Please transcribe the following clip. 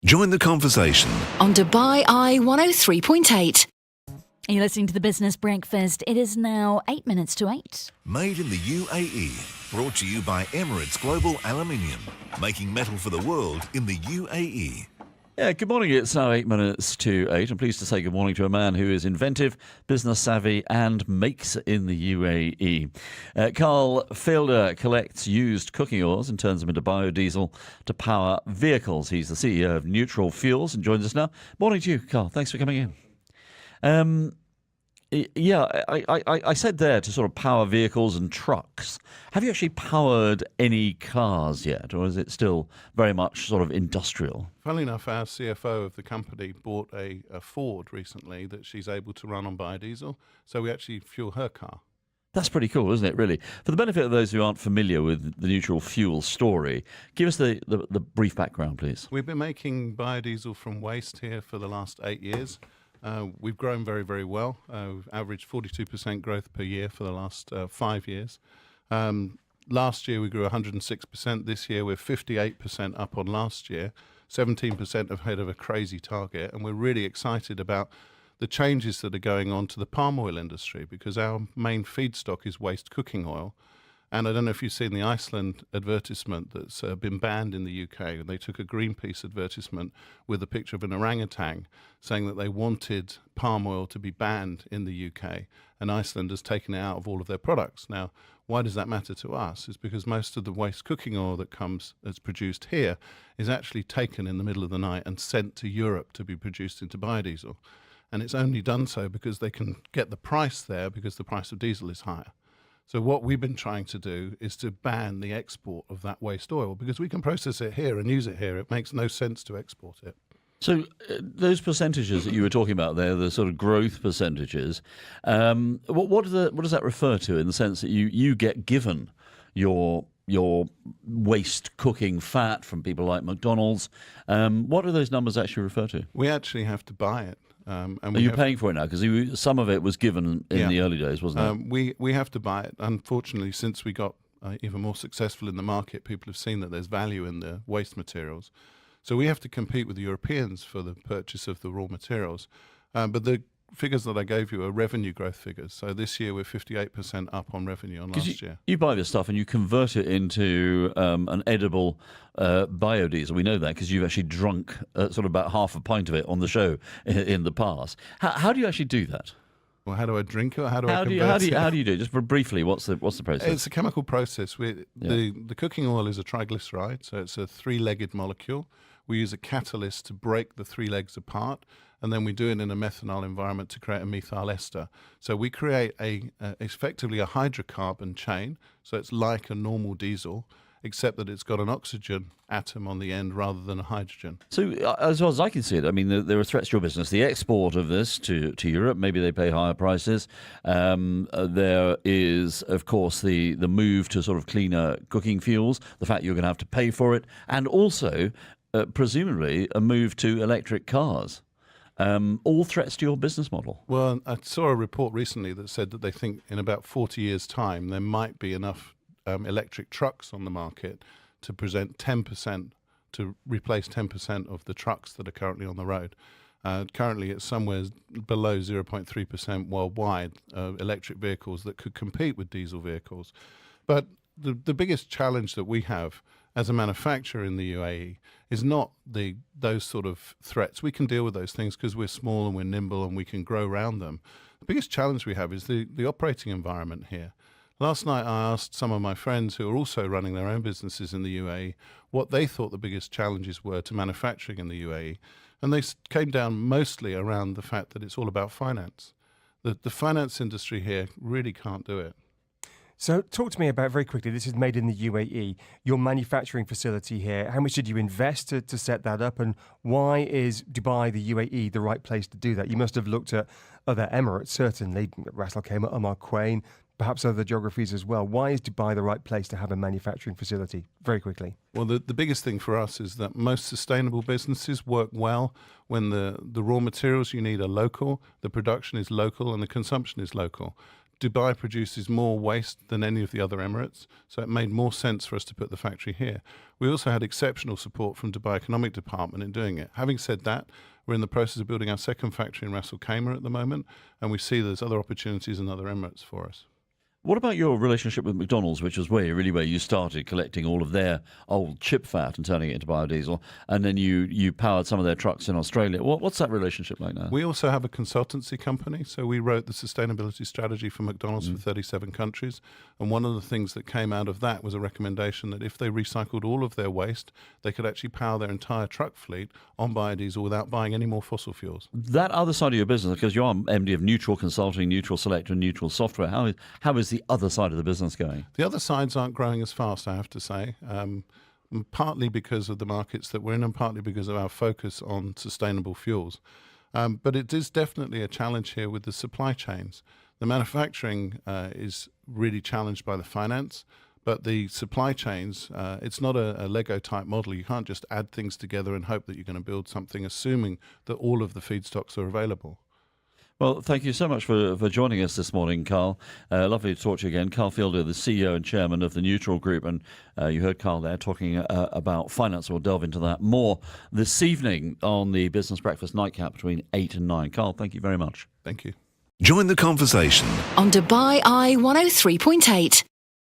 Join the conversation. On Dubai Eye 103.8. You're listening to the Business Breakfast. It is now 8 minutes to 8. Made in the UAE. Brought to you by Emirates Global Aluminium. Making metal for the world in the UAE. Yeah, good morning. It's now 8 minutes to 8. I'm pleased to say good morning to a man who is inventive, business savvy, and makes in the UAE. Karl Feilder collects used cooking oils and turns them into biodiesel to power vehicles. He's the CEO of Neutral Fuels and joins us now. Morning to you, Karl. Thanks for coming in. I said there to sort of power vehicles and trucks. Have you actually powered any cars yet, or is it still very much sort of industrial? Funnily enough, our CFO of the company bought a Ford recently that she's able to run on biodiesel, so we actually fuel her car. That's pretty cool, isn't it, really? For the benefit of those who aren't familiar with the Neutral Fuel story, give us the brief background, please. We've been making biodiesel from waste here for the last 8 years. We've grown very, very well. We've averaged 42% growth per year for the last 5 years. Last year we grew 106%. This year we're 58% up on last year, 17% ahead of a crazy target. And we're really excited about the changes that are going on to the palm oil industry because our main feedstock is waste cooking oil. And I don't know if you've seen the Iceland advertisement that's been banned in the UK. And they took a Greenpeace advertisement with a picture of an orangutan saying that they wanted palm oil to be banned in the UK. And Iceland has taken it out of all of their products. Now, why does that matter to us? It's because most of the waste cooking oil that's produced here is actually taken in the middle of the night and sent to Europe to be produced into biodiesel. And it's only done so because they can get the price there because the price of diesel is higher. So what we've been trying to do is to ban the export of that waste oil because we can process it here and use it here. It makes no sense to export it. So those percentages that you were talking about there, the sort of growth percentages, what does that refer to in the sense that you get given your waste cooking fat from people like McDonald's? What do those numbers actually refer to? We actually have to buy it. And are you paying for it now? Because some of it was given in the early days, wasn't it? We have to buy it. Unfortunately, since we got even more successful in the market, people have seen that there's value in the waste materials. So we have to compete with the Europeans for the purchase of the raw materials. But the figures that I gave you are revenue growth figures. So this year we're 58% up on revenue on last year. You buy this stuff and you convert it into an edible biodiesel. We know that because you've actually drunk sort of about half a pint of it on the show in the past. How do you actually do that? Well, how do I drink it? Or how do I convert it? How do you do it? Just briefly, what's the process? It's a chemical process. The cooking oil is a triglyceride, so it's a three-legged molecule. We use a catalyst to break the three legs apart, and then we do it in a methanol environment to create a methyl ester. So we create effectively a hydrocarbon chain, so it's like a normal diesel, except that it's got an oxygen atom on the end rather than a hydrogen. So as well as I can see it, I mean, there are threats to your business. The export of this to Europe, maybe they pay higher prices. There is, of course, the move to sort of cleaner cooking fuels, the fact you're going to have to pay for it, and also, presumably, a move to electric cars. All threats to your business model. Well, I saw a report recently that said that they think in about 40 years' time there might be enough electric trucks on the market to present 10%, to replace 10% of the trucks that are currently on the road. Currently it's somewhere below 0.3% worldwide electric vehicles that could compete with diesel vehicles. But the biggest challenge that we have as a manufacturer in the UAE is not those sort of threats. We can deal with those things because we're small and we're nimble and we can grow around them. The biggest challenge we have is the operating environment here. Last night I asked some of my friends who are also running their own businesses in the UAE what they thought the biggest challenges were to manufacturing in the UAE. And they came down mostly around the fact that it's all about finance. The finance industry here really can't do it. So talk to me about, very quickly, this is made in the UAE, your manufacturing facility here. How much did you invest to set that up, and why is Dubai, the UAE, the right place to do that? You must have looked at other Emirates, certainly, Ras Al Khaimah, Al Quwain, perhaps other geographies as well. Why is Dubai the right place to have a manufacturing facility? Very quickly. Well, the biggest thing for us is that most sustainable businesses work well when the raw materials you need are local, the production is local, and the consumption is local. Dubai produces more waste than any of the other Emirates, so it made more sense for us to put the factory here. We also had exceptional support from Dubai Economic Department in doing it. Having said that, we're in the process of building our second factory in Ras Al Khaimah at the moment, and we see there's other opportunities in other Emirates for us. What about your relationship with McDonald's, which was where you started collecting all of their old chip fat and turning it into biodiesel, and then you powered some of their trucks in Australia? What's that relationship like now? We also have a consultancy company, so we wrote the sustainability strategy for McDonald's for 37 countries, and one of the things that came out of that was a recommendation that if they recycled all of their waste, they could actually power their entire truck fleet on biodiesel without buying any more fossil fuels. That other side of your business, because you are MD of Neutral Consulting, Neutral Select, and Neutral Software, how is the other side of the business going? The other sides aren't growing as fast, I have to say, partly because of the markets that we're in and partly because of our focus on sustainable fuels. But it is definitely a challenge here with the supply chains. The manufacturing is really challenged by the finance, but the supply chains, it's not a Lego type model. You can't just add things together and hope that you're going to build something assuming that all of the feedstocks are available. Well, thank you so much for joining us this morning, Karl. Lovely to talk to you again. Karl Feilder, the CEO and chairman of the Neutral Group, and you heard Karl there talking about finance. We'll delve into that more this evening on the Business Breakfast Nightcap between 8 and 9. Karl, thank you very much. Thank you. Join the conversation. On Dubai Eye 103.8.